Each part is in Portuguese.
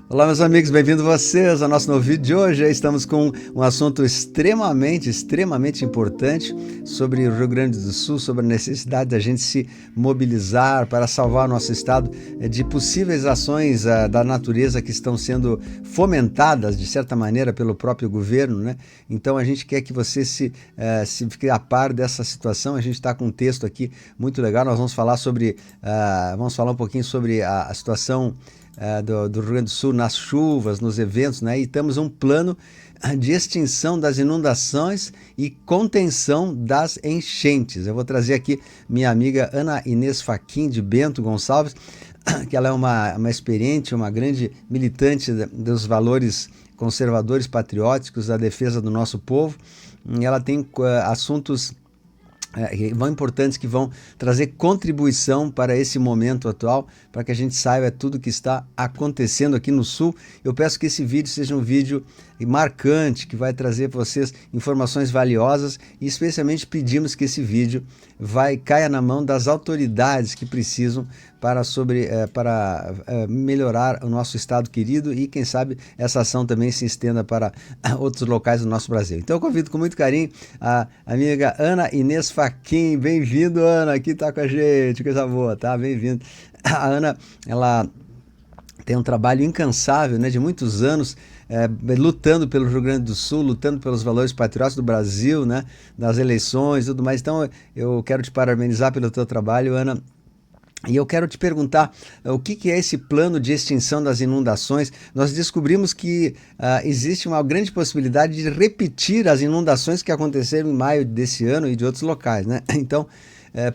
Olá, meus amigos, bem-vindos vocês ao nosso novo vídeo de hoje. Estamos com um assunto extremamente importante sobre o Rio Grande do Sul, sobre a necessidade da gente se mobilizar para salvar o nosso estado de possíveis ações da natureza que estão sendo fomentadas, de certa maneira, pelo próprio governo, né? Então a gente quer que você se fique a par dessa situação. A gente está com um texto aqui muito legal. Nós vamos falar vamos falar um pouquinho sobre a situação do Rio Grande do Sul nas chuvas, nos eventos, né? E temos um plano de extinção das inundações e contenção das enchentes. Eu vou trazer aqui minha amiga Ana Inês Fachin de Bento Gonçalves, que ela é uma experiente, uma grande militante dos valores conservadores patrióticos, da defesa do nosso povo. E ela tem assuntos importantes que vão trazer contribuição para esse momento atual, para que a gente saiba tudo que está acontecendo aqui no Sul. Eu peço que esse vídeo seja um vídeo marcante, que vai trazer para vocês informações valiosas, e especialmente pedimos que esse vídeo caia na mão das autoridades que precisam para melhorar o nosso estado querido, e quem sabe essa ação também se estenda para outros locais do nosso Brasil. Então eu convido com muito carinho a amiga Ana Inês Fachin. Bem-vindo, Ana, aqui tá com a gente, coisa boa, tá? Bem-vindo. A Ana, ela tem um trabalho incansável, né, de muitos anos, lutando pelo Rio Grande do Sul, lutando pelos valores patrióticos do Brasil, né, das eleições e tudo mais. Então eu quero te parabenizar pelo teu trabalho, Ana. E eu quero te perguntar o que é esse plano de extinção das inundações. Nós descobrimos que existe uma grande possibilidade de repetir as inundações que aconteceram em maio desse ano e de outros locais, né? Então,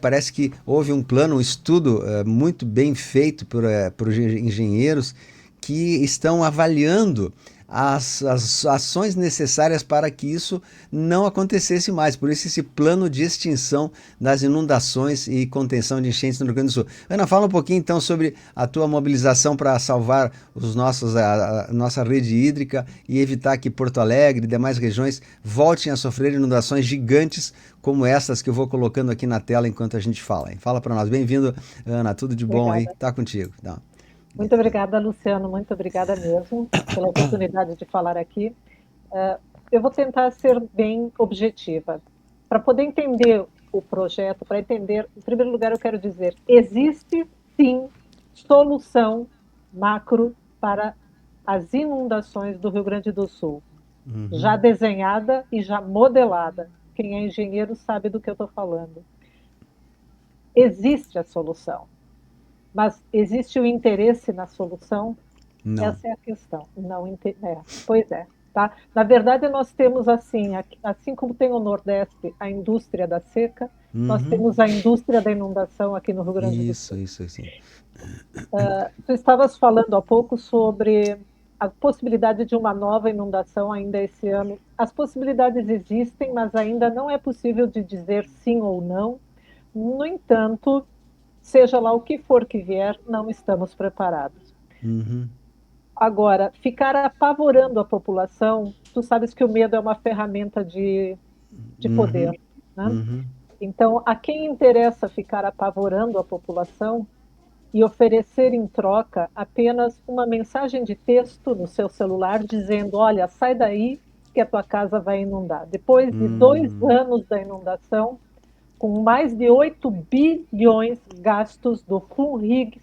parece que houve um plano, um estudo muito bem feito por engenheiros que estão avaliando as ações necessárias para que isso não acontecesse mais. Por isso, esse plano de extinção das inundações e contenção de enchentes no Rio Grande do Sul. Ana, fala um pouquinho então sobre a tua mobilização para salvar a nossa rede hídrica e evitar que Porto Alegre e demais regiões voltem a sofrer inundações gigantes como essas que eu vou colocando aqui na tela enquanto a gente fala. Hein? Fala para nós. Bem-vindo, Ana. Tudo de bom aí? Obrigada. Tá contigo. Não. Muito obrigada, Luciano. Muito obrigada mesmo pela oportunidade de falar aqui. Eu vou tentar ser bem objetiva. Para poder entender o projeto, para entender, em primeiro lugar, eu quero dizer, existe sim solução macro para as inundações do Rio Grande do Sul, já desenhada e já modelada. Quem é engenheiro sabe do que eu estou falando. Existe a solução. Mas existe o interesse na solução? Não. Essa é a questão. Não, pois é. Tá? Na verdade, nós temos assim, assim como tem o Nordeste, a indústria da seca, nós Uhum. temos a indústria da inundação aqui no Rio Grande do Isso, Sul. isso, isso. Tu estavas falando há pouco sobre a possibilidade de uma nova inundação ainda esse ano. As possibilidades existem, mas ainda não é possível de dizer sim ou não. No entanto, seja lá o que for que vier, não estamos preparados. Uhum. Agora, ficar apavorando a população, tu sabes que o medo é uma ferramenta de Uhum. poder, né? Uhum. Então, a quem interessa ficar apavorando a população e oferecer em troca apenas uma mensagem de texto no seu celular dizendo: olha, sai daí que a tua casa vai inundar. Depois de 2 anos da inundação, com mais de 8 bilhões gastos do FUNRIG,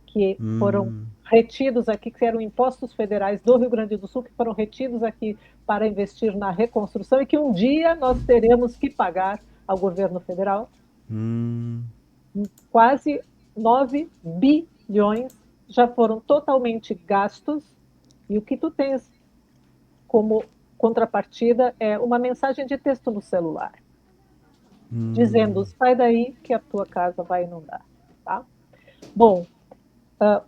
que foram retidos aqui, que eram impostos federais do Rio Grande do Sul, que foram retidos aqui para investir na reconstrução e que um dia nós teremos que pagar ao governo federal, quase 9 bilhões já foram totalmente gastos, e o que tu tens como contrapartida é uma mensagem de texto no celular, dizendo, sai daí que a tua casa vai inundar. Tá? Bom,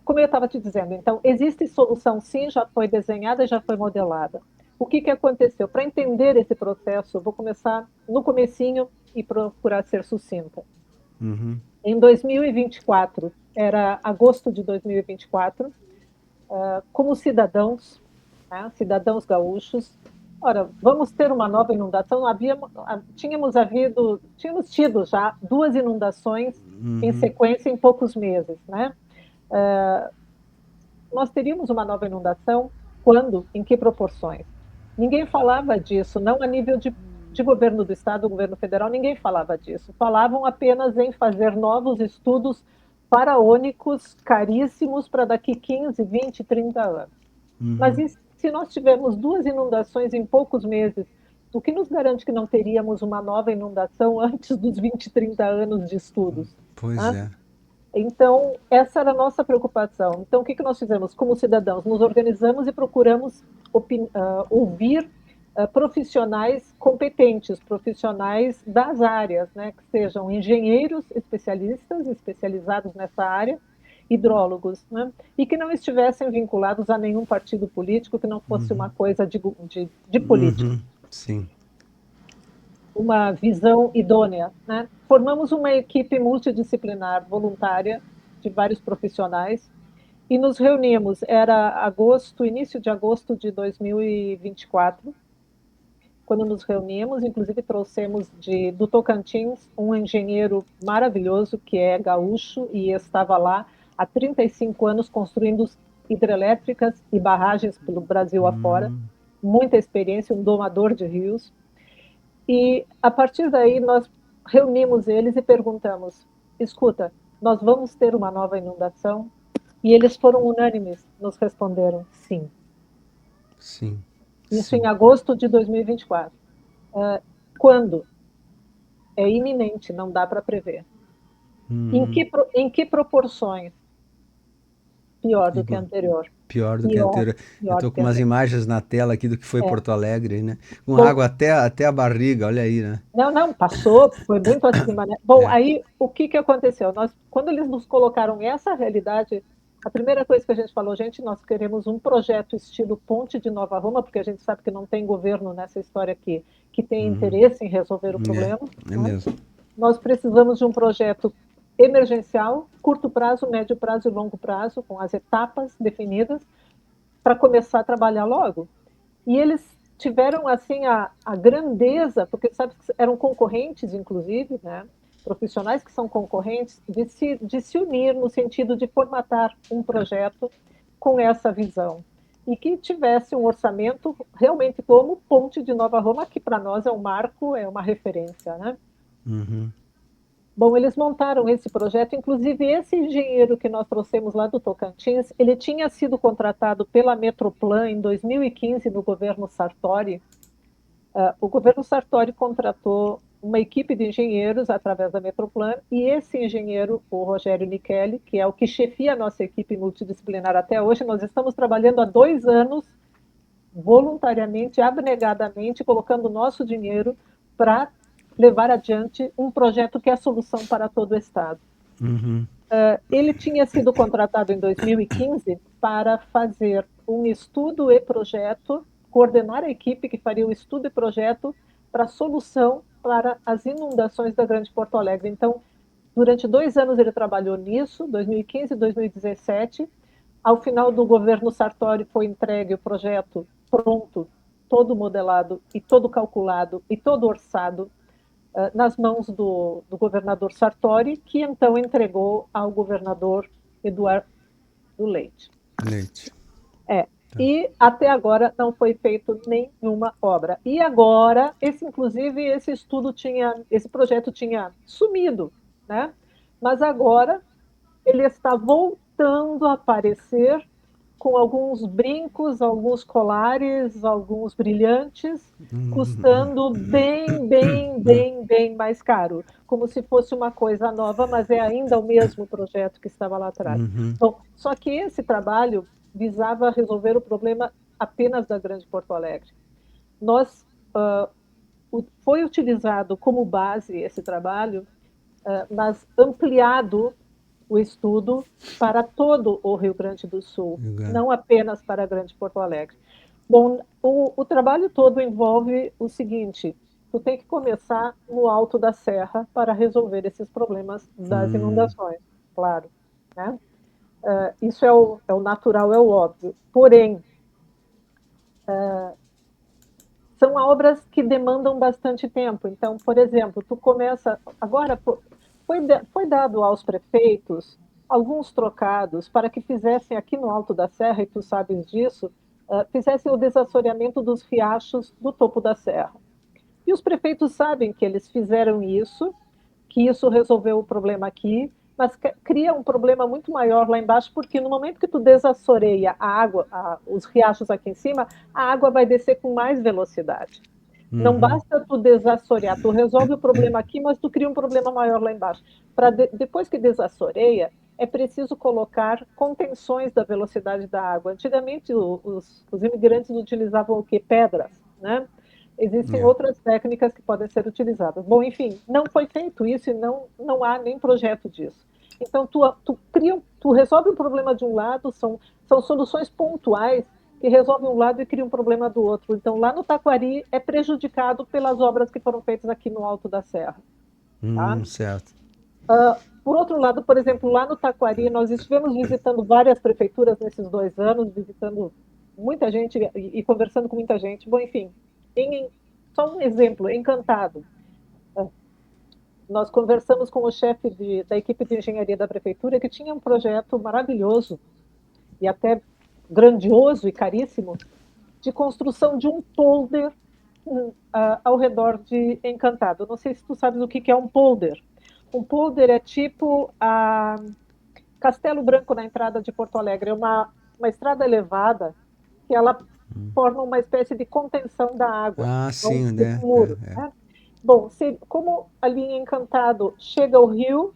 como eu estava te dizendo, então, existe solução sim, já foi desenhada, já foi modelada. O que aconteceu? Para entender esse processo, eu vou começar no comecinho e procurar ser sucinta. Uhum. Em 2024, era agosto de 2024, como cidadãos, né, cidadãos gaúchos, ora, vamos ter uma nova inundação. Tínhamos tido já 2 inundações em Uhum. sequência em poucos meses, né? nós teríamos uma nova inundação? Quando? Em que proporções? Ninguém falava disso, não a nível de governo do Estado, governo federal, ninguém falava disso. Falavam apenas em fazer novos estudos faraônicos, caríssimos, para daqui 15, 20, 30 anos. Mas e se nós tivermos duas inundações em poucos meses, o que nos garante que não teríamos uma nova inundação antes dos 20, 30 anos de estudos? Pois Né? é. Então, essa era a nossa preocupação. Então, o que nós fizemos como cidadãos? Nos organizamos e procuramos ouvir profissionais competentes, profissionais das áreas, né, que sejam engenheiros especialistas, especializados nessa área, hidrólogos, né, e que não estivessem vinculados a nenhum partido político, que não fosse uma coisa de político. Sim. Uma visão idônea. Né? Formamos uma equipe multidisciplinar voluntária de vários profissionais e nos reunimos. Era agosto, início de agosto de 2024, quando nos reunimos. Inclusive trouxemos do Tocantins um engenheiro maravilhoso que é gaúcho e estava lá há 35 anos construindo hidrelétricas e barragens pelo Brasil afora. Muita experiência, um domador de rios. E, a partir daí, nós reunimos eles e perguntamos: escuta, nós vamos ter uma nova inundação? E eles foram unânimes, nos responderam sim. Sim. Isso Sim. em agosto de 2024. Quando? É iminente, não dá para prever. Em que proporções? Pior do que a anterior. Pior do que a anterior. Eu Pior estou do com que a umas anterior. imagens na tela aqui do que foi É. Porto Alegre, né? Com Bom, água até a barriga, olha aí, né? não, passou, foi muito acima, né? Bom, É. aí o que aconteceu? Quando eles nos colocaram essa realidade, a primeira coisa que a gente falou, gente, nós queremos um projeto estilo Ponte de Nova Roma, porque a gente sabe que não tem governo nessa história aqui que tem interesse em resolver o problema. É Né? mesmo. Nós precisamos de um projeto emergencial, curto prazo, médio prazo e longo prazo, com as etapas definidas, para começar a trabalhar logo. E eles tiveram assim a grandeza, porque sabe que eram concorrentes, inclusive, né? Profissionais que são concorrentes, de se unir no sentido de formatar um projeto com essa visão. E que tivesse um orçamento realmente como Ponte de Nova Roma, que para nós é um marco, é uma referência. Né? Bom, eles montaram esse projeto, inclusive esse engenheiro que nós trouxemos lá do Tocantins, ele tinha sido contratado pela Metroplan em 2015 no governo Sartori. O governo Sartori contratou uma equipe de engenheiros através da Metroplan e esse engenheiro, o Rogério Nichelli, que é o que chefia a nossa equipe multidisciplinar até hoje, nós estamos trabalhando há 2 anos voluntariamente, abnegadamente, colocando o nosso dinheiro para levar adiante um projeto que é a solução para todo o Estado. Ele tinha sido contratado em 2015 para fazer um estudo e projeto, coordenar a equipe que faria o estudo e projeto para a solução para as inundações da Grande Porto Alegre. Então, durante 2 anos ele trabalhou nisso, 2015 e 2017. Ao final do governo Sartori foi entregue o projeto pronto, todo modelado e todo calculado e todo orçado nas mãos do governador Sartori, que então entregou ao governador Eduardo Leite. E até agora não foi feito nenhuma obra. E agora, inclusive, esse projeto tinha sumido, né? Mas agora ele está voltando a aparecer com alguns brincos, alguns colares, alguns brilhantes, custando bem mais caro, como se fosse uma coisa nova, mas é ainda o mesmo projeto que estava lá atrás. Bom, só que esse trabalho visava resolver o problema apenas da Grande Porto Alegre. Foi utilizado como base esse trabalho, mas ampliado o estudo para todo o Rio Grande do Sul, não apenas para a Grande Porto Alegre. Bom, o trabalho todo envolve o seguinte: tu tem que começar no alto da serra para resolver esses problemas das inundações, claro, né? Isso é o natural, é o óbvio. Porém, são obras que demandam bastante tempo. Então, por exemplo, tu começa agora foi dado aos prefeitos alguns trocados para que fizessem aqui no Alto da Serra, e tu sabes disso, fizessem o desassoreamento dos riachos do topo da serra. E os prefeitos sabem que eles fizeram isso, que isso resolveu o problema aqui, mas cria um problema muito maior lá embaixo, porque no momento que tu desassoreia a água, os riachos aqui em cima, a água vai descer com mais velocidade. Não Uhum. basta tu desassorear, tu resolve o problema aqui, mas tu cria um problema maior lá embaixo. Depois que desassoreia, é preciso colocar contenções da velocidade da água. Antigamente, os imigrantes utilizavam o quê? Pedras, né? Existem É. outras técnicas que podem ser utilizadas. Bom, enfim, não foi feito isso e não há nem projeto disso. Então, tu resolve o problema de um lado, são soluções pontuais que resolvem um lado e criam um problema do outro. Então, lá no Taquari é prejudicado pelas obras que foram feitas aqui no Alto da Serra. Tá? Certo. Por outro lado, por exemplo, lá no Taquari, nós estivemos visitando várias prefeituras nesses 2 anos, visitando muita gente e conversando com muita gente. Bom, enfim, só um exemplo, Encantado. Nós conversamos com o chefe da equipe de engenharia da prefeitura, que tinha um projeto maravilhoso e até grandioso e caríssimo, de construção de um polder ao redor de Encantado. Não sei se tu sabes o que é um polder. Um polder é tipo a Castelo Branco na entrada de Porto Alegre. É uma estrada elevada que ela forma uma espécie de contenção da água. Ah, Então, sim, tipo né? um muro. Né? Bom, como ali em Encantado chega ao rio,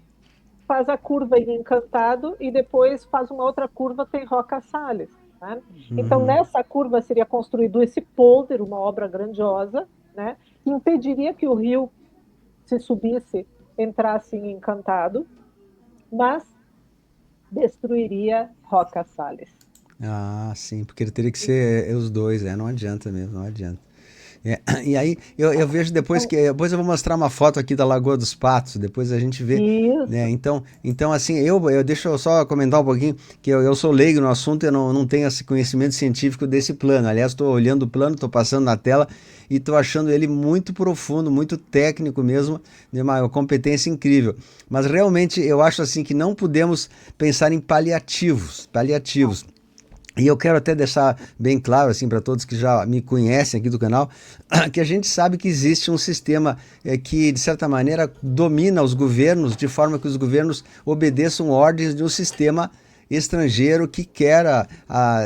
faz a curva em Encantado e depois faz uma outra curva, tem Roca Salles. Né? Então, nessa curva seria construído esse polder, uma obra grandiosa, né? Que impediria que o rio se subisse, entrasse em Encantado, mas destruiria Roca Salles. Ah, sim, porque ele teria que ser os dois, não adianta mesmo, não adianta. E aí eu vejo depois Então, que depois eu vou mostrar uma foto aqui da Lagoa dos Patos, depois a gente vê, né? isso. Então assim, eu deixa eu só comentar um pouquinho que eu sou leigo no assunto, eu não tenho esse conhecimento científico desse plano. Aliás, estou olhando o plano, estou passando na tela e estou achando ele muito profundo, muito técnico mesmo, de uma competência incrível. Mas realmente eu acho assim que não podemos pensar em paliativos. E eu quero até deixar bem claro assim para todos que já me conhecem aqui do canal, que a gente sabe que existe um sistema que de certa maneira domina os governos de forma que os governos obedeçam ordens de um sistema estrangeiro que quer a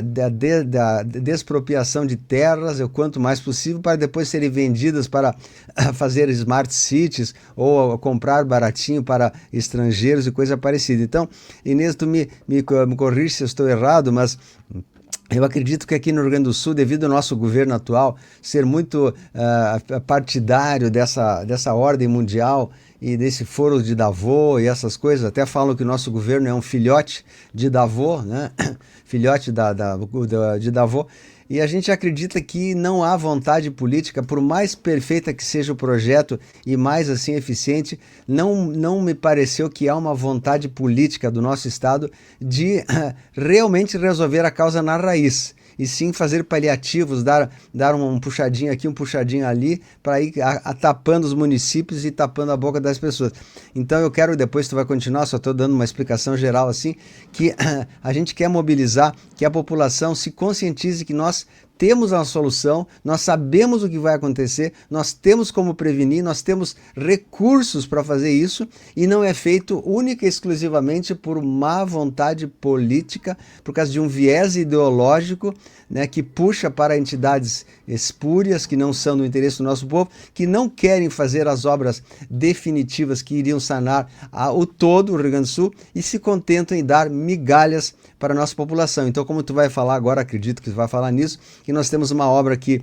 despropriação de terras o quanto mais possível para depois serem vendidas para fazer smart cities ou comprar baratinho para estrangeiros e coisa parecida. Então, Inês, tu me corrige se eu estou errado, mas eu acredito que aqui no Rio Grande do Sul, devido ao nosso governo atual ser muito partidário dessa ordem mundial e desse foro de Davos e essas coisas, até falam que o nosso governo é um filhote de Davos, né? Filhote de Davos. E a gente acredita que não há vontade política, por mais perfeita que seja o projeto e mais assim eficiente, não me pareceu que há uma vontade política do nosso Estado de realmente resolver a causa na raiz. E sim fazer paliativos, dar um puxadinho aqui, um puxadinho ali, para ir tapando os municípios e tapando a boca das pessoas. Então eu quero, depois tu vai continuar, só estou dando uma explicação geral assim, que a gente quer mobilizar, que a população se conscientize que nós temos a solução, nós sabemos o que vai acontecer, nós temos como prevenir, nós temos recursos para fazer isso e não é feito única e exclusivamente por má vontade política, por causa de um viés ideológico, né, que puxa para entidades espúrias que não são do interesse do nosso povo, que não querem fazer as obras definitivas que iriam sanar o todo, o Rio Grande do Sul, e se contentam em dar migalhas para a nossa população. Então, como tu vai falar agora, acredito que tu vai falar nisso, que nós temos uma obra que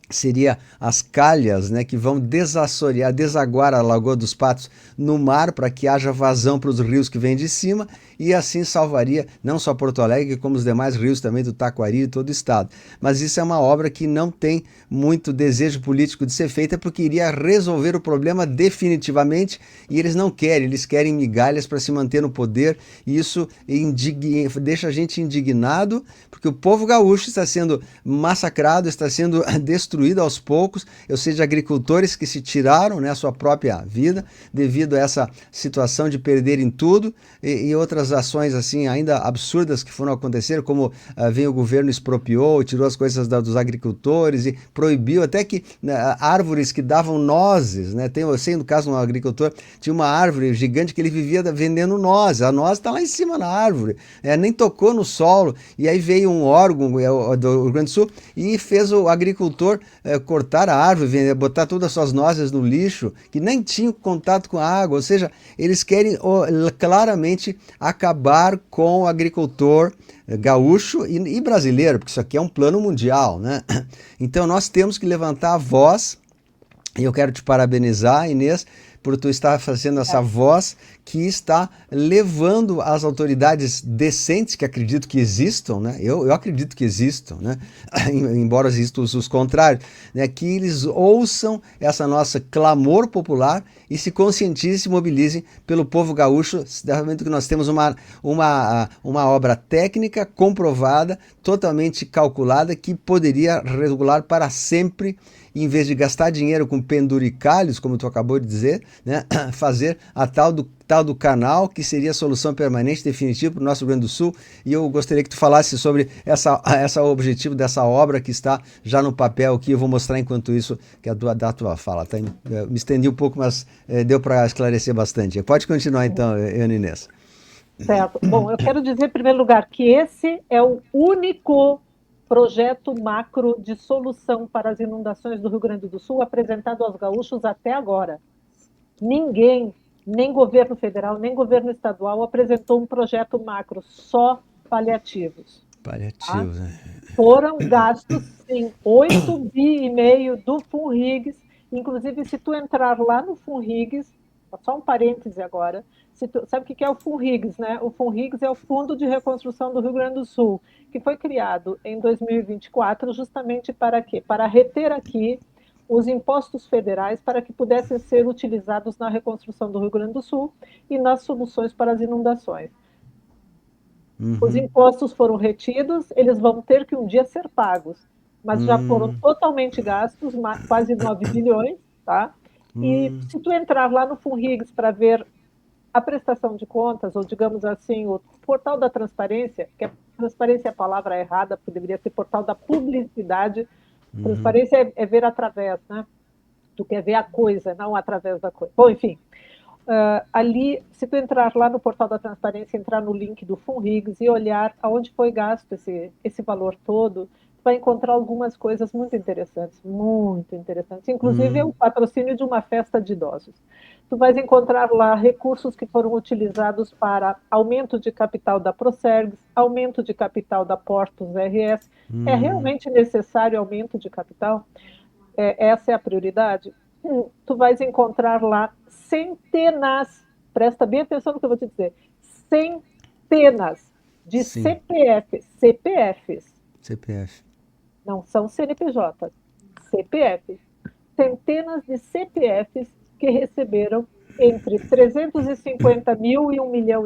seria as calhas, né, que vão desaguar a Lagoa dos Patos no mar para que haja vazão para os rios que vêm de cima e assim salvaria não só Porto Alegre, como os demais rios também do Taquari e todo o estado. Mas isso é uma obra que não tem muito desejo político de ser feita porque iria resolver o problema definitivamente e eles não querem, eles querem migalhas para se manter no poder e isso deixa a gente indignado porque o povo gaúcho está sendo massacrado, está sendo destruído destruída aos poucos, ou seja, agricultores que se tiraram, né, a sua própria vida devido a essa situação de perderem tudo e outras ações assim ainda absurdas que foram acontecer, como vem o governo expropriou, tirou as coisas dos agricultores e proibiu até que, né, árvores que davam nozes, né? Eu sei no caso de um agricultor, tinha uma árvore gigante que ele vivia vendendo nozes, a noz está lá em cima na árvore, nem tocou no solo, e aí veio um órgão do Rio Grande do Sul e fez o agricultor cortar a árvore, botar todas as suas nozes no lixo, que nem tinham contato com a água, ou seja, eles querem claramente acabar com o agricultor gaúcho e brasileiro, porque isso aqui é um plano mundial, né? Então nós temos que levantar a voz, e eu quero te parabenizar, Inês, por tu estar fazendo essa voz que está levando as autoridades decentes, que acredito que existam, né? Eu acredito que existam, né? Embora existam os contrários, né? Que eles ouçam essa nossa clamor popular e se conscientizem e se mobilizem pelo povo gaúcho, realmente que nós temos uma obra técnica comprovada, totalmente calculada, que poderia regular para sempre, em vez de gastar dinheiro com penduricalhos, como tu acabou de dizer, né, fazer a tal do canal, que seria a solução permanente, definitiva para o nosso Rio Grande do Sul. E eu gostaria que tu falasse sobre essa objetivo dessa obra que está já no papel, que eu vou mostrar enquanto isso, que é da tua fala. Tá? Eu me estendi um pouco, mas deu para esclarecer bastante. Pode continuar então, Ana Inês. Certo. Bom, eu quero dizer, em primeiro lugar, que esse é o único projeto macro de solução para as inundações do Rio Grande do Sul apresentado aos gaúchos até agora. Ninguém, nem governo federal, nem governo estadual, apresentou um projeto macro, só paliativos. Paliativos, né? Foram gastos, sim, 8,5 bi do FUNRIGS. Inclusive, se tu entrar lá no FUNRIGS, só um parêntese agora, sabe o que é o FUNRIGS, né? O FUNRIGS é o Fundo de Reconstrução do Rio Grande do Sul, que foi criado em 2024 justamente para quê? Para reter aqui os impostos federais para que pudessem ser utilizados na reconstrução do Rio Grande do Sul e nas soluções para as inundações. Os impostos foram retidos, eles vão ter que um dia ser pagos, mas já foram totalmente gastos, quase 9 bilhões, tá? E se tu entrar lá no FUNRIGS para ver a prestação de contas, ou digamos assim, o portal da transparência, que a transparência é a palavra errada, porque deveria ser portal da publicidade. Transparência é ver através, né? Tu quer ver a coisa, não através da coisa. Bom, enfim, ali, se tu entrar lá no portal da transparência, entrar no link do FUNRIGS e olhar aonde foi gasto esse valor todo, tu vai encontrar algumas coisas muito interessantes, inclusive o patrocínio de uma festa de idosos. Tu vais encontrar lá recursos que foram utilizados para aumento de capital da Procergs, aumento de capital da Portos RS. É realmente necessário aumento de capital? Essa é a prioridade? Tu vais encontrar lá centenas, presta bem atenção no que eu vou te dizer, centenas de Sim. CPF. Não são CNPJ, CPFs, centenas de CPFs que receberam entre 350 mil e 1,5 milhão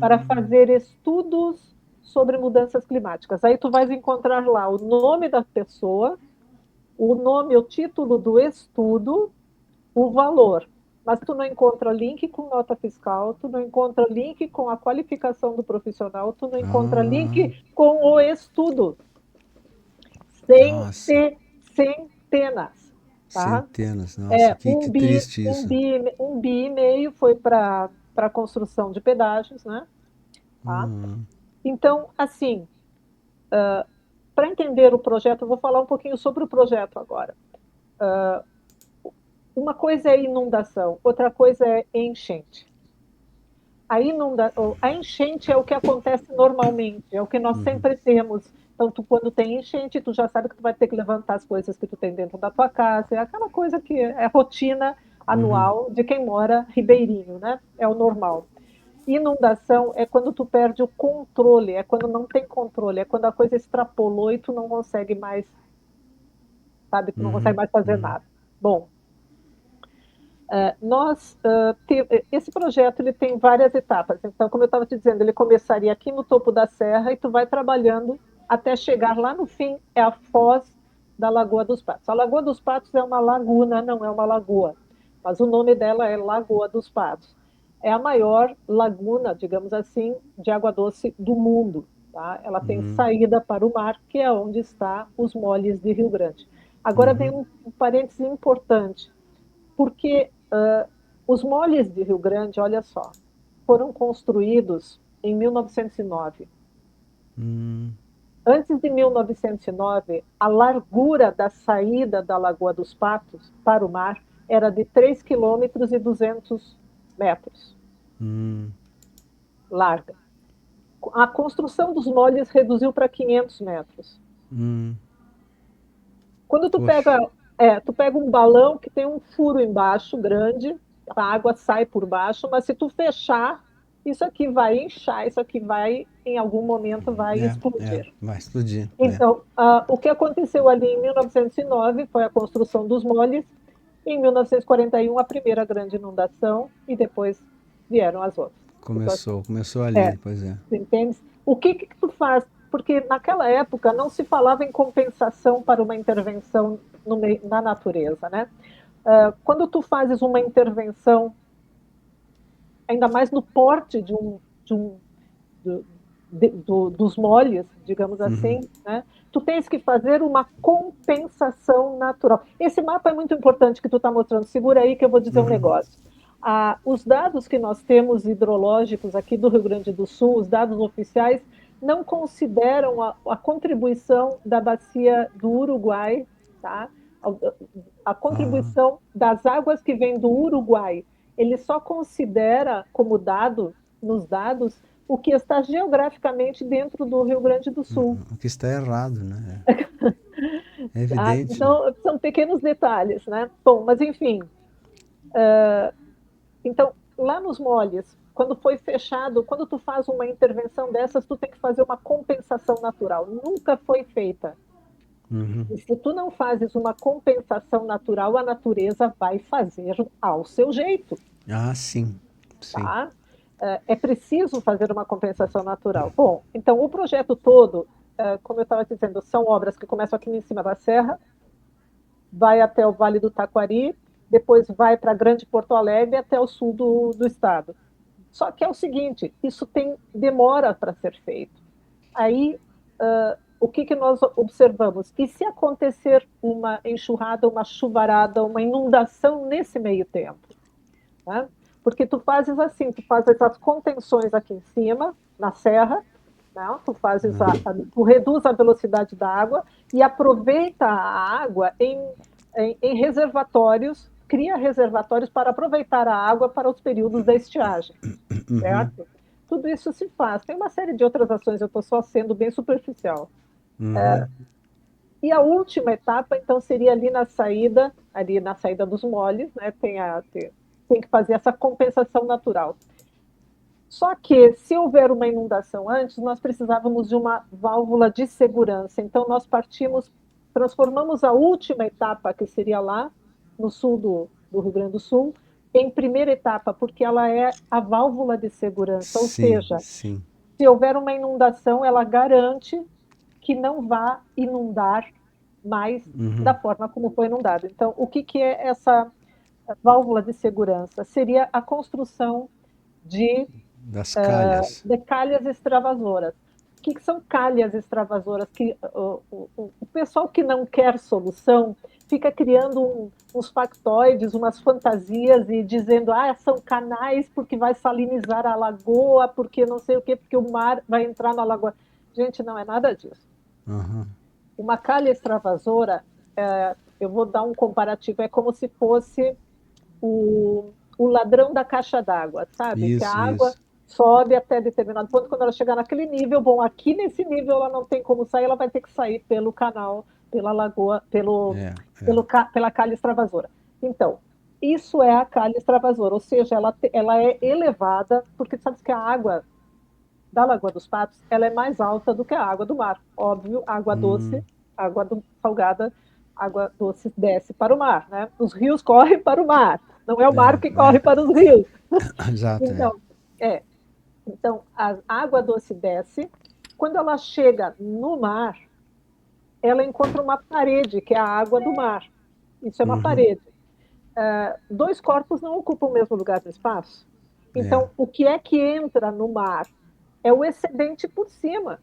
para fazer estudos sobre mudanças climáticas. Aí tu vais encontrar lá o nome da pessoa, o título do estudo, o valor. Mas tu não encontra link com nota fiscal, tu não encontra link com a qualificação do profissional, tu não encontra link com o estudo. Centenas. Tá? Centenas, nossa, que triste isso. 1,5 bi foi para a construção de pedágios, né? Tá? Então, assim, para entender o projeto, eu vou falar um pouquinho sobre o projeto agora. Uma coisa é inundação, outra coisa é enchente. A enchente é o que acontece normalmente, é o que nós sempre temos. Então, quando tem enchente, tu já sabe que tu vai ter que levantar as coisas que tu tem dentro da tua casa. É aquela coisa que é rotina anual de quem mora ribeirinho, né? É o normal. Inundação é quando tu perde o controle, é quando não tem controle, é quando a coisa extrapolou e tu não consegue mais, sabe? Tu não consegue mais fazer nada. Bom, esse projeto ele tem várias etapas. Então, como eu estava te dizendo, ele começaria aqui no topo da serra e tu vai trabalhando até chegar lá no fim, é a foz da Lagoa dos Patos. A Lagoa dos Patos é uma laguna, não é uma lagoa, mas o nome dela é Lagoa dos Patos. É a maior laguna, digamos assim, de água doce do mundo. Tá? Ela tem Uhum. saída para o mar, que é onde está os moles de Rio Grande. Agora vem Uhum. um parêntese importante, porque os moles de Rio Grande, olha só, foram construídos em 1909. Uhum. Antes de 1909, a largura da saída da Lagoa dos Patos para o mar era de 3,2 km larga. A construção dos moles reduziu para 500 metros. Uhum. Quando Poxa. tu pega um balão que tem um furo embaixo grande, a água sai por baixo, mas se tu fechar, isso aqui vai inchar, isso aqui vai, em algum momento, vai explodir. Vai explodir. Então, o que aconteceu ali em 1909 foi a construção dos moles, em 1941 a primeira grande inundação e depois vieram as outras. Começou É, ali, pois é. entende? O que tu faz? Porque naquela época não se falava em compensação para uma intervenção na natureza, né? Quando tu fazes uma intervenção, ainda mais no porte do, dos moles, digamos Uhum. assim, né? Tu tens que fazer uma compensação natural. Esse mapa é muito importante que tu está mostrando. Segura aí que eu vou dizer um Uhum. negócio. Os dados que nós temos hidrológicos aqui do Rio Grande do Sul, os dados oficiais, não consideram a contribuição da bacia do Uruguai, tá? A Aham. contribuição das águas que vêm do Uruguai. Ele só considera como dado, nos dados, o que está geograficamente dentro do Rio Grande do Sul. O que está errado, né? É evidente. Então, são pequenos detalhes, né? Bom, mas enfim, então, lá nos moles, quando foi fechado, quando tu faz uma intervenção dessas, tu tem que fazer uma compensação natural. Nunca foi feita. Uhum. E se tu não fazes uma compensação natural, a natureza vai fazer ao seu jeito, Ah, sim. Sim. tá? É preciso fazer uma compensação natural. Bom, então o projeto todo, como eu estava dizendo, são obras que começam aqui em cima da serra, vai até o Vale do Taquari, depois vai para Grande Porto Alegre até o sul do estado. Só que é o seguinte, isso tem demora para ser feito. Aí, o que nós observamos? E se acontecer uma enxurrada, uma chuvarada, uma inundação nesse meio tempo? Né? Porque tu fazes assim, tu fazes as contenções aqui em cima, na serra, né? Tu reduz a velocidade da água e aproveita a água em reservatórios, cria reservatórios para aproveitar a água para os períodos da estiagem, Uhum. certo? Tudo isso se faz. Tem uma série de outras ações, eu estou só sendo bem superficial. Uhum. E a última etapa, então, seria ali na saída dos moles, né? Tem que fazer essa compensação natural. Só que, se houver uma inundação antes, nós precisávamos de uma válvula de segurança. Então, nós transformamos a última etapa, que seria lá no sul do Rio Grande do Sul, em primeira etapa, porque ela é a válvula de segurança. Ou Sim, seja, sim. se houver uma inundação, ela garante que não vá inundar mais da Uhum. forma como foi inundado. Então, o que é essa válvula de segurança? Seria a construção de Das calhas. de calhas extravasoras. O que são calhas extravasoras? Que o pessoal que não quer solução fica criando uns factoides, umas fantasias e dizendo, são canais porque vai salinizar a lagoa, porque não sei o quê, porque o mar vai entrar na lagoa. Gente, não é nada disso. Uhum. Uma calha extravasora, eu vou dar um comparativo, é como se fosse o ladrão da caixa d'água, sabe? Que a Isso, água isso. sobe até determinado ponto, quando ela chegar naquele nível, bom, aqui nesse nível ela não tem como sair, ela vai ter que sair pelo canal, pela lagoa, É, é. pela calha extravasora. Então, isso é a calha extravasora, ou seja, ela é elevada, porque sabe que a água da Lagoa dos Patos, ela é mais alta do que a água do mar. Óbvio, água doce, salgada, água doce desce para o mar, né? Os rios correm para o mar, não é o mar que corre É. para os rios. Exato, é. Então, é, então a água doce desce, quando ela chega no mar, ela encontra uma parede, que é a água do mar. Isso é uma Uhum. parede. Dois corpos não ocupam o mesmo lugar no espaço. É. Então, o que é que entra no mar? É o excedente por cima.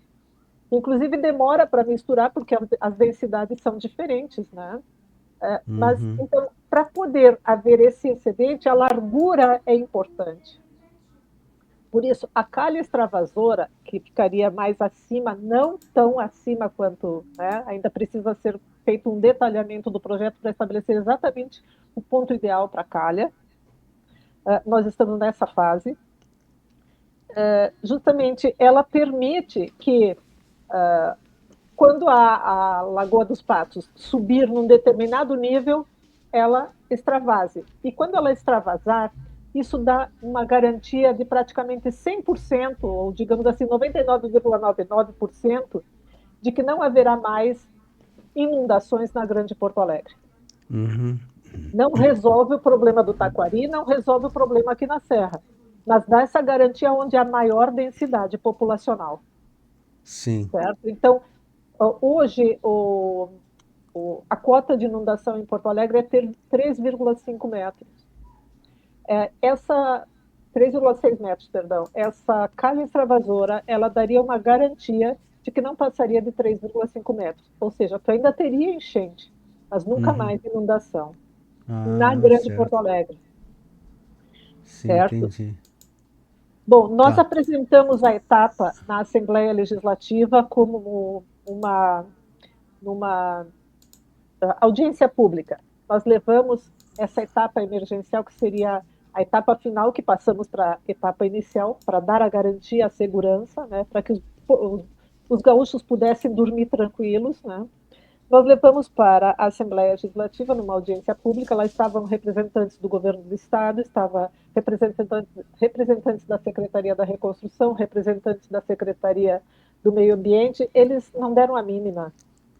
Inclusive, demora para misturar, porque as densidades são diferentes, né? Mas, Uhum. então, para poder haver esse excedente, a largura é importante. Por isso, a calha extravasora, que ficaria mais acima, não tão acima quanto, né, ainda precisa ser feito um detalhamento do projeto para estabelecer exatamente o ponto ideal para a calha. Nós estamos nessa fase. Justamente, ela permite que, quando a Lagoa dos Patos subir num determinado nível, ela extravase. E quando ela extravasar, isso dá uma garantia de praticamente 100%, ou digamos assim, 99,99%, de que não haverá mais inundações na Grande Porto Alegre. Uhum. Não resolve o problema do Taquari, não resolve o problema aqui na Serra, mas dá essa garantia onde há maior densidade populacional, Sim. certo? Então, hoje, a cota de inundação em Porto Alegre é ter 3,5 metros. Essa 3,6 metros, perdão. Essa calha extravasora, ela daria uma garantia de que não passaria de 3,5 metros. Ou seja, tu ainda teria enchente, mas nunca Uhum. mais inundação na Ah, Grande Porto certo. Alegre, Sim, certo? entendi. Bom, nós Tá. apresentamos a etapa na Assembleia Legislativa como numa audiência pública. Nós levamos essa etapa emergencial, que seria a etapa final, que passamos para a etapa inicial, para dar a garantia, a segurança, né, para que os gaúchos pudessem dormir tranquilos, né? Nós levamos para a Assembleia Legislativa, numa audiência pública, lá estavam representantes do governo do Estado, estava representantes da Secretaria da Reconstrução, representantes da Secretaria do Meio Ambiente, eles não deram a mínima,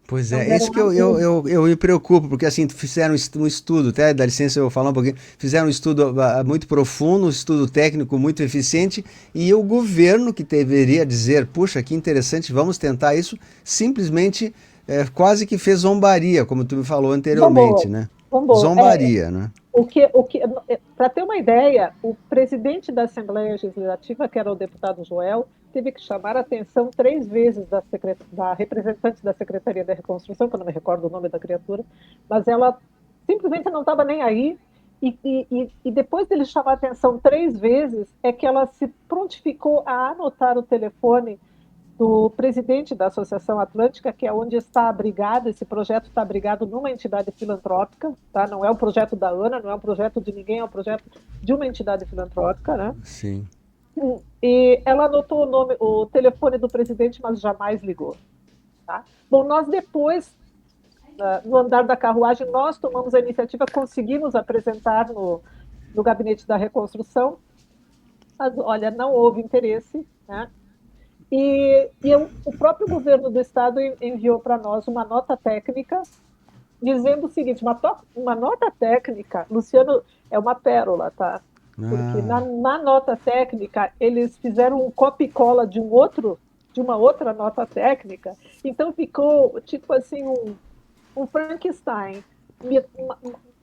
Pois não é, isso deram que a mínima. eu me preocupo, porque assim, fizeram um estudo, até dá licença eu falar um pouquinho, fizeram um estudo muito profundo, um estudo técnico muito eficiente, e o governo que deveria dizer, puxa, que interessante, vamos tentar isso, simplesmente quase que fez zombaria, como tu me falou anteriormente, Bombou, né? bombou. Zombaria, né? Para ter uma ideia, o presidente da Assembleia Legislativa, que era o deputado Joel, teve que chamar a atenção 3 vezes da representante da Secretaria da Reconstrução, que eu não me recordo o nome da criatura, mas ela simplesmente não estava nem aí. E depois dele chamar a atenção 3 vezes, é que ela se prontificou a anotar o telefone do presidente da Associação Atlântica, que é onde está abrigado, esse projeto está abrigado numa entidade filantrópica, tá? Não é um projeto da ANA, não é um projeto de ninguém, é um projeto de uma entidade filantrópica, né? Sim. E ela anotou o telefone do presidente, mas jamais ligou, tá? Bom, nós depois, no andar da carruagem, nós tomamos a iniciativa, conseguimos apresentar no gabinete da reconstrução, mas, olha, não houve interesse, né? O próprio governo do estado enviou para nós uma nota técnica dizendo o seguinte, uma nota técnica, Luciano, é uma pérola, tá? Porque Ah, na nota técnica eles fizeram um copia e cola de uma outra nota técnica, então ficou tipo assim um Frankenstein,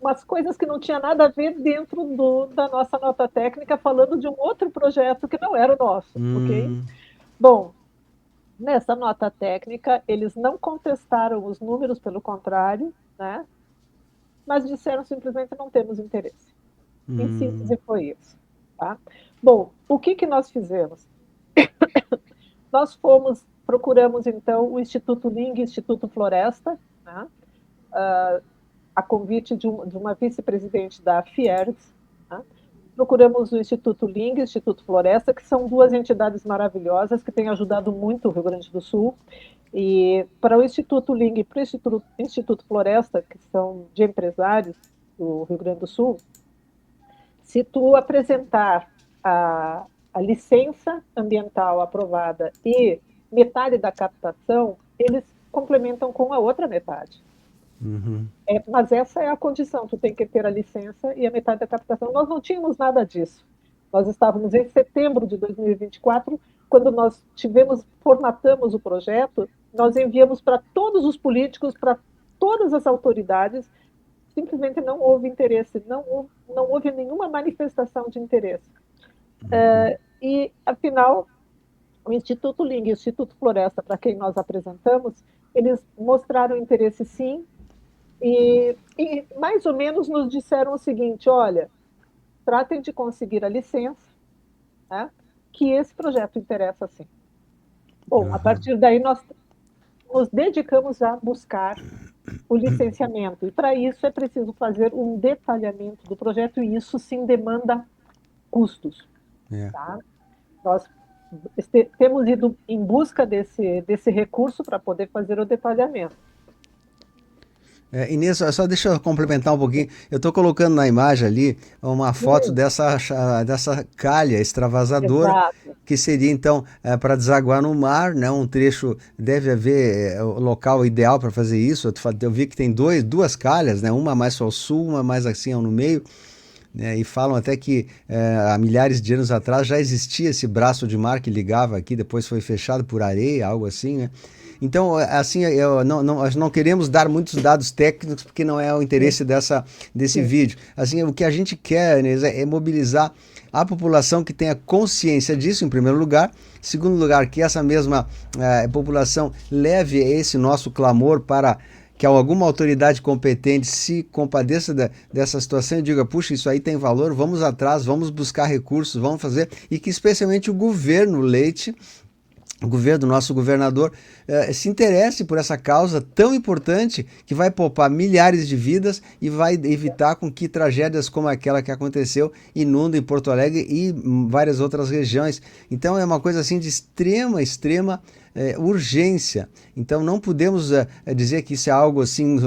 umas coisas que não tinha nada a ver dentro da nossa nota técnica, falando de um outro projeto que não era o nosso, ok? hum, Bom, nessa nota técnica, eles não contestaram os números, pelo contrário, né? Mas disseram simplesmente não temos interesse. Em síntese, hum, foi isso. Tá? Bom, o que nós fizemos? Nós procuramos então o Instituto Ling, Instituto Floresta, né? A convite de uma vice-presidente da Fiergs, né? Procuramos o Instituto Ling, Instituto Floresta, que são duas entidades maravilhosas que têm ajudado muito o Rio Grande do Sul. E para o Instituto Ling e para o Instituto Floresta, que são de empresários do Rio Grande do Sul, se tu apresentar a licença ambiental aprovada e metade da captação, eles complementam com a outra metade. uhum. Mas essa é a condição, tu tem que ter a licença e a metade da captação. Nós não tínhamos nada disso. Nós estávamos em setembro de 2024, quando nós formatamos o projeto, Nós enviamos para todos os políticos, para todas as autoridades, simplesmente não houve interesse, não houve nenhuma manifestação de interesse. E, afinal, o Instituto Ling e o Instituto Floresta, para quem nós apresentamos, eles mostraram interesse sim, e mais ou menos nos disseram o seguinte: olha, tratem de conseguir a licença, né, que esse projeto interessa sim. Bom, a partir daí nós nos dedicamos a buscar o licenciamento, e para isso é preciso fazer um detalhamento do projeto, e isso sim demanda custos. É. Tá? Nós temos ido em busca desse recurso para poder fazer o detalhamento. Inês, só deixa eu complementar um pouquinho. Eu estou colocando na imagem ali uma foto dessa calha extravasadora, Exato. que seria então para desaguar no mar, né? Um trecho, deve haver o local ideal para fazer isso. Eu vi que tem duas calhas, né? Uma mais ao sul, uma mais assim no meio. Né, e falam até que há milhares de anos atrás já existia esse braço de mar que ligava aqui, depois foi fechado por areia, algo assim, né? Então, assim, nós não queremos dar muitos dados técnicos porque não é o interesse desse vídeo. Assim, o que a gente quer, Inês, é mobilizar a população que tenha consciência disso, em primeiro lugar. Em segundo lugar, que essa mesma população leve esse nosso clamor para que alguma autoridade competente se compadeça dessa situação e diga, puxa, isso aí tem valor, vamos atrás, vamos buscar recursos, vamos fazer, e que especialmente o governo Leite, o governo, nosso governador, se interesse por essa causa tão importante que vai poupar milhares de vidas e vai evitar com que tragédias como aquela que aconteceu inundem Porto Alegre e várias outras regiões. Então é uma coisa assim de extrema urgência. Então não podemos dizer que isso é algo assim,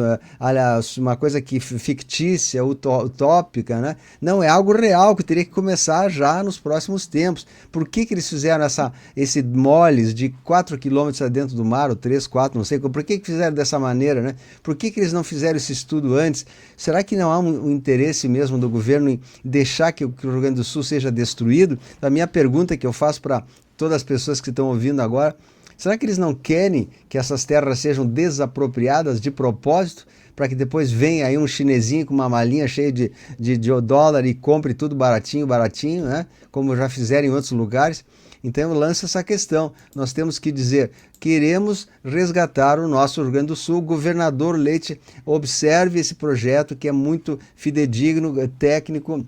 uma coisa que fictícia, utópica, né? Não, é algo real que teria que começar já nos próximos tempos. Por que eles fizeram esse moles de 4 quilômetros dentro do mar, ou 3, 4, não sei, por que fizeram dessa maneira, né? Por que eles não fizeram esse estudo antes? Será que não há um interesse mesmo do governo em deixar que o Rio Grande do Sul seja destruído? A minha pergunta que eu faço para todas as pessoas que estão ouvindo agora, será que eles não querem que essas terras sejam desapropriadas de propósito, para que depois venha aí um chinesinho com uma malinha cheia de dólar e compre tudo baratinho, né? Como já fizeram em outros lugares? Então eu lanço essa questão. Nós temos que dizer, queremos resgatar o nosso Rio Grande do Sul. Governador Leite, observe esse projeto que é muito fidedigno, técnico,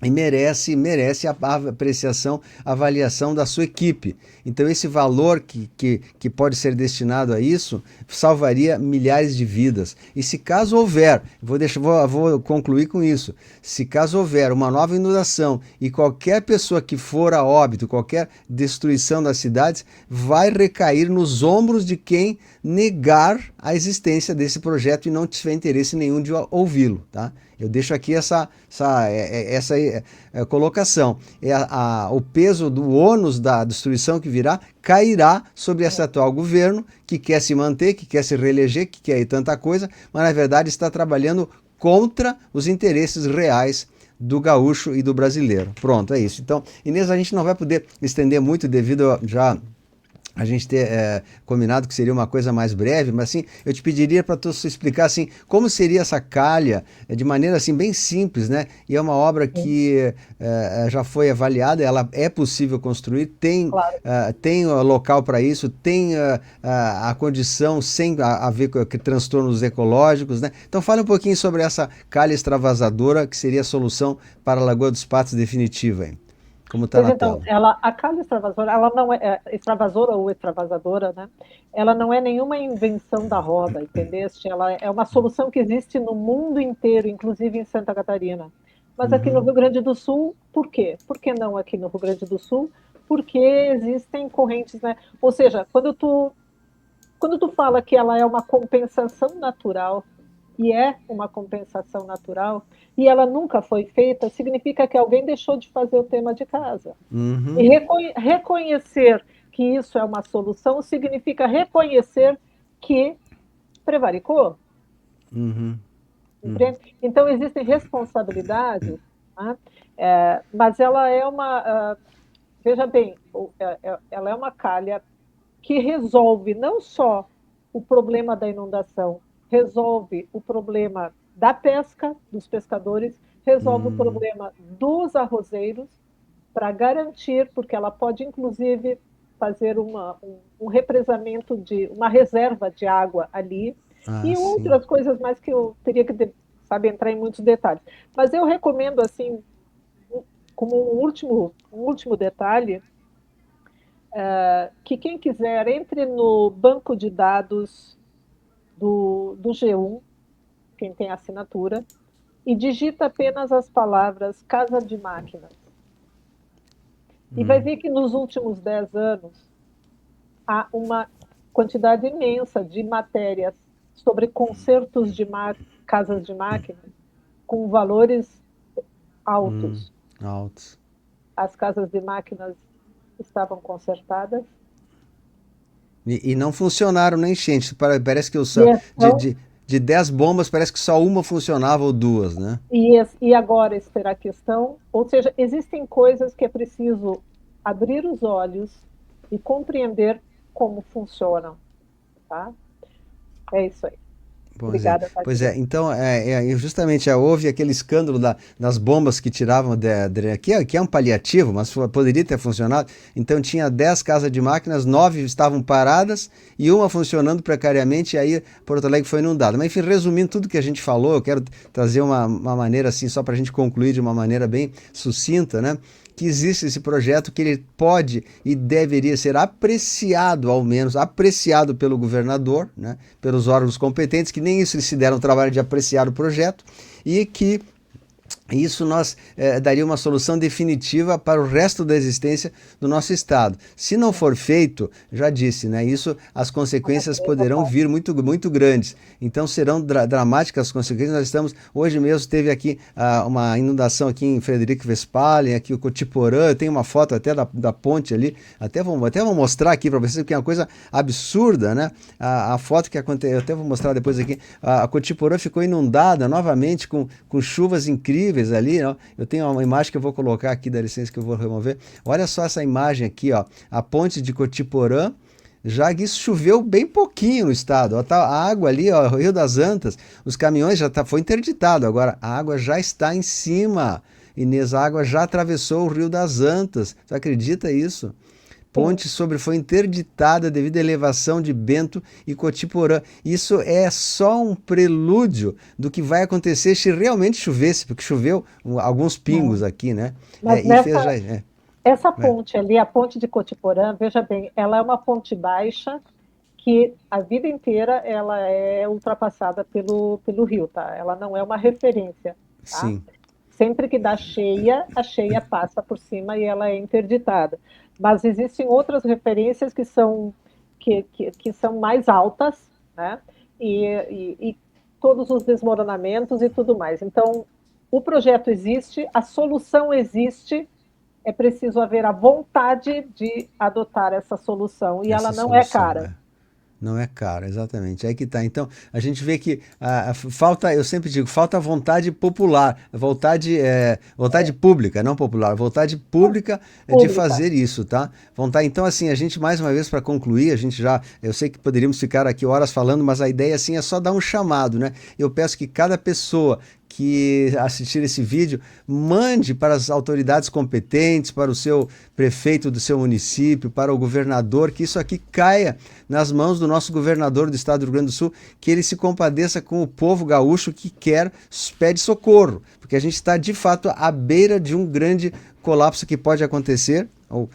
e merece a apreciação, a avaliação da sua equipe. Então esse valor que pode ser destinado a isso salvaria milhares de vidas. E se caso houver, vou concluir com isso, se caso houver uma nova inundação e qualquer pessoa que for a óbito, qualquer destruição das cidades, vai recair nos ombros de quem negar a existência desse projeto e não tiver interesse nenhum de ouvi-lo, tá? Eu deixo aqui essa colocação. O peso do ônus da destruição que virá cairá sobre esse atual governo, que quer se manter, que quer se reeleger, que quer ir tanta coisa, mas na verdade está trabalhando contra os interesses reais do gaúcho e do brasileiro. Pronto, é isso. Então, Inês, a gente não vai poder estender muito devido a gente ter combinado que seria uma coisa mais breve, mas assim, eu te pediria para tu explicar assim, como seria essa calha, de maneira assim bem simples, né? E é uma obra que já foi avaliada, ela é possível construir, Claro. tem local para isso, tem a condição sem haver transtornos ecológicos, né? Então fale um pouquinho sobre essa calha extravasadora, que seria a solução para a Lagoa dos Patos definitiva, hein? Como está Pois na então, tela. a calha extravasora, ela não extravasora ou extravasadora, né? Ela não é nenhuma invenção da roda, entendeste? Ela é uma solução que existe no mundo inteiro, inclusive em Santa Catarina. Mas aqui no Rio Grande do Sul, por quê? Por que não aqui no Rio Grande do Sul? Porque existem correntes, né? Ou seja, quando tu fala que ela é uma compensação natural, e é uma compensação natural, e ela nunca foi feita, significa que alguém deixou de fazer o tema de casa. E Uhum. reconhecer que isso é uma solução significa reconhecer que prevaricou. Uhum. Uhum. Entende? Então, existem responsabilidades, né? Mas ela é uma. Veja bem, ela é uma calha que resolve não só o problema da inundação, resolve o problema da pesca, dos pescadores, resolve o problema dos arrozeiros, para garantir, porque ela pode, inclusive, fazer um represamento de uma reserva de água ali, Ah, e sim. outras coisas mais que eu teria que, sabe, entrar em muitos detalhes. Mas eu recomendo, assim, como um último detalhe, que quem quiser entre no banco de dados do G1, quem tem assinatura, e digita apenas as palavras casa de máquinas. E vai ver que nos últimos 10 anos há uma quantidade imensa de matérias sobre consertos de casas de máquinas com valores altos. Altos. As casas de máquinas estavam consertadas. E não funcionaram na enchente. Parece que E, de, então, de, de 10 bombas, parece que só uma funcionava ou duas, né? e agora será a questão, ou seja, existem coisas que é preciso abrir os olhos e compreender como funcionam, tá? É isso aí. Obrigada, Pois é. Tatiana. Então, justamente houve aquele escândalo das bombas que tiravam, que é um paliativo, mas poderia ter funcionado. Então, tinha 10 casas de máquinas, 9 estavam paradas e uma funcionando precariamente, e aí Porto Alegre foi inundada. Mas, enfim, resumindo tudo que a gente falou, eu quero trazer uma maneira assim, só para a gente concluir de uma maneira bem sucinta, né? Que existe esse projeto, que ele pode e deveria ser apreciado, ao menos, apreciado pelo governador, né, pelos órgãos competentes, que nem isso eles se deram o trabalho de apreciar o projeto, e que isso nós daria uma solução definitiva para o resto da existência do nosso Estado. Se não for feito, já disse, né, isso, as A consequências natureza poderão pode. vir muito, muito grandes. Então serão dramáticas as consequências. Nós estamos, hoje mesmo teve aqui uma inundação aqui em Frederico Westphalen, aqui o Cotiporã, eu tenho uma foto até da ponte ali, até vou mostrar aqui para vocês, porque é uma coisa absurda, né? A foto que aconteceu, eu até vou mostrar depois aqui, a Cotiporã ficou inundada novamente com chuvas incríveis ali, ó. Eu tenho uma imagem que eu vou colocar aqui, dá licença que eu vou remover. Olha só essa imagem aqui, ó. A ponte de Cotiporã, já que isso choveu bem pouquinho no estado. Ó, tá a água ali, ó, o Rio das Antas, os caminhões foi interditado. Agora a água já está em cima. Inês, a água já atravessou o Rio das Antas. Você acredita isso? Sim. Ponte foi interditada devido à elevação de Bento e Cotiporã. Isso é só um prelúdio do que vai acontecer se realmente chovesse, porque choveu alguns pingos aqui, né? Mas E fez já. essa É, ponte ali, a ponte de Cotiporã, veja bem, ela é uma ponte baixa que a vida inteira ela é ultrapassada pelo rio, tá? Ela não é uma referência, tá? sim. Sempre que dá cheia, a cheia passa por cima e ela é interditada. Mas existem outras referências que são mais altas, né? E todos os desmoronamentos e tudo mais. Então, o projeto existe, a solução existe, é preciso haver a vontade de adotar essa solução e ela Essa não é solução, cara. é. Não é caro, exatamente. É aí que tá. Então, a gente vê que falta, eu sempre digo, falta vontade popular, vontade pública, não popular, vontade pública de Pública. fazer isso, tá? Vontade. Então, assim, a gente, mais uma vez, para concluir, eu sei que poderíamos ficar aqui horas falando, mas a ideia, assim, é só dar um chamado, né? Eu peço que cada pessoa que assistir esse vídeo, mande para as autoridades competentes, para o seu prefeito do seu município, para o governador, que isso aqui caia nas mãos do nosso governador do estado do Rio Grande do Sul, que ele se compadeça com o povo gaúcho que pede socorro, porque a gente está de fato à beira de um grande colapso que pode acontecer, ou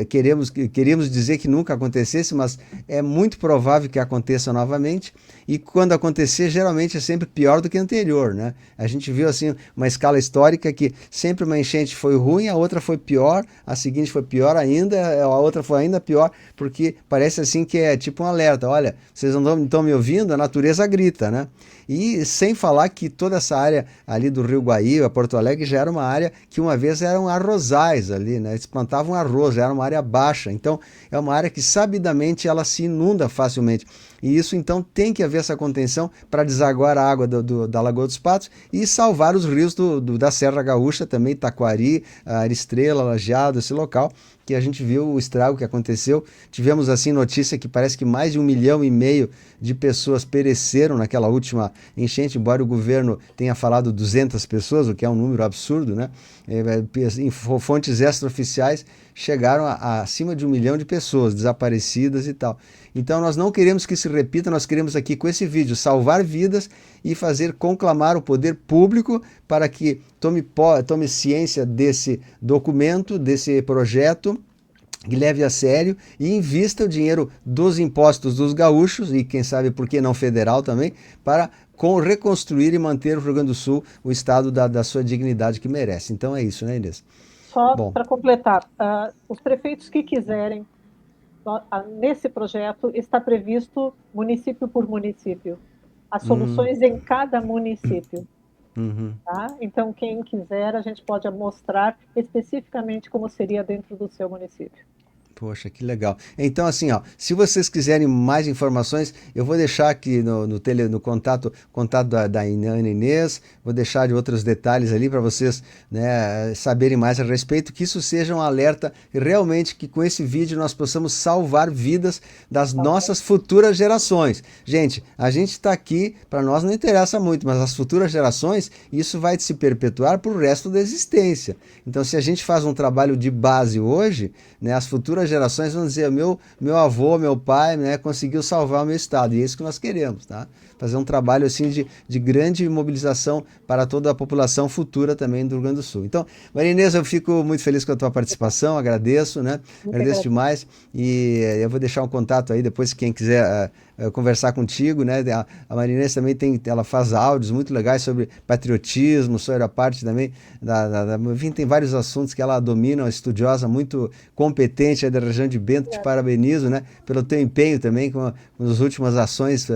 queríamos dizer que nunca acontecesse, mas é muito provável que aconteça novamente, e quando acontecer, geralmente é sempre pior do que a anterior, né? A gente viu assim uma escala histórica que sempre uma enchente foi ruim, a outra foi pior, a seguinte foi pior ainda, a outra foi ainda pior, porque parece assim que é tipo um alerta, olha, vocês não estão me ouvindo, a natureza grita, né? E sem falar que toda essa área ali do Rio Guaíba, Porto Alegre, já era uma área que uma vez eram arrozais ali, né? Eles plantavam arroz, já era uma área baixa. Então, é uma área que sabidamente ela se inunda facilmente. E isso então tem que haver essa contenção para desaguar a água da Lagoa dos Patos e salvar os rios da Serra Gaúcha, também Taquari, Estrela, Lajeado, esse local, que a gente viu o estrago que aconteceu. Tivemos assim notícia que parece que mais de 1,5 milhão de pessoas pereceram naquela última enchente, embora o governo tenha falado 200 pessoas, o que é um número absurdo, né? Em fontes extraoficiais chegaram a acima de 1 milhão de pessoas desaparecidas e tal. Então nós não queremos que se repita, nós queremos aqui com esse vídeo salvar vidas e fazer conclamar o poder público para que tome ciência desse documento, desse projeto, que leve a sério e invista o dinheiro dos impostos dos gaúchos, e quem sabe por que não federal também, para reconstruir e manter o Rio Grande do Sul o estado da sua dignidade que merece. Então é isso, né, Inês? Só Bom. para completar, os prefeitos que quiserem, nesse projeto está previsto município por município, as soluções em cada município. Uhum. Tá? Então, quem quiser, a gente pode mostrar especificamente como seria dentro do seu município. Poxa, que legal. Então, assim, ó, se vocês quiserem mais informações, eu vou deixar aqui no contato da Ana Inês, vou deixar de outros detalhes ali para vocês, né, saberem mais a respeito, que isso seja um alerta, realmente que com esse vídeo nós possamos salvar vidas das nossas futuras gerações. Gente, a gente está aqui, para nós não interessa muito, mas as futuras gerações, isso vai se perpetuar para o resto da existência. Então, se a gente faz um trabalho de base hoje, né, as futuras gerações vão dizer, meu avô, meu pai, né, conseguiu salvar o meu estado, e é isso que nós queremos, tá? Fazer um trabalho assim de grande mobilização para toda a população futura também do Rio Grande do Sul. Então, Maria Inês, eu fico muito feliz com a tua participação, agradeço, né? Agradeço demais, e eu vou deixar um contato aí depois, quem quiser conversar contigo, né? A Maria Inês também ela faz áudios muito legais sobre patriotismo, sobre a parte também enfim, tem vários assuntos que ela domina, uma estudiosa muito competente aí da região de Bento. Te parabenizo, né, pelo teu empenho também com as últimas ações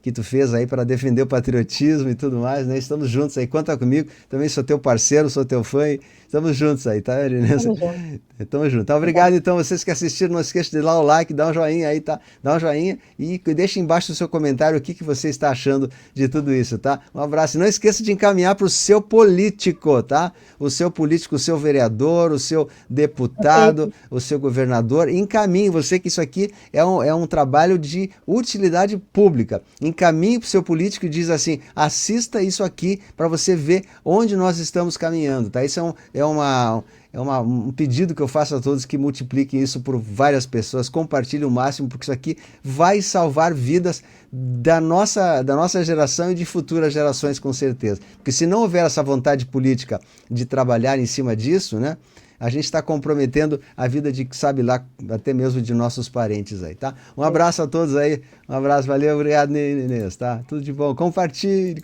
que tu fez aí para defender o patriotismo e tudo mais, né? Estamos juntos aí, conta comigo, também sou teu parceiro, sou teu fã e estamos juntos aí, tá, Erinense? Tamo junto. Tá, obrigado, então, vocês que assistiram, não esqueça de dar o like, dá um joinha aí, tá? Dá um joinha e deixa embaixo no seu comentário o que você está achando de tudo isso, tá? Um abraço. E não esqueça de encaminhar para o seu político, tá? O seu político, o seu vereador, o seu deputado, o seu governador. Encaminhe, você que isso aqui é um trabalho de utilidade pública. Encaminhe para o seu político e diz assim, assista isso aqui para você ver onde nós estamos caminhando, tá? Isso um pedido que eu faço a todos, que multipliquem isso por várias pessoas, compartilhem o máximo, porque isso aqui vai salvar vidas da nossa geração e de futuras gerações, com certeza. Porque se não houver essa vontade política de trabalhar em cima disso, né, a gente está comprometendo a vida de, sabe lá, até mesmo de nossos parentes aí, tá? Um abraço a todos aí, um abraço, valeu, obrigado, Inês, tá? Tudo de bom, compartilhe.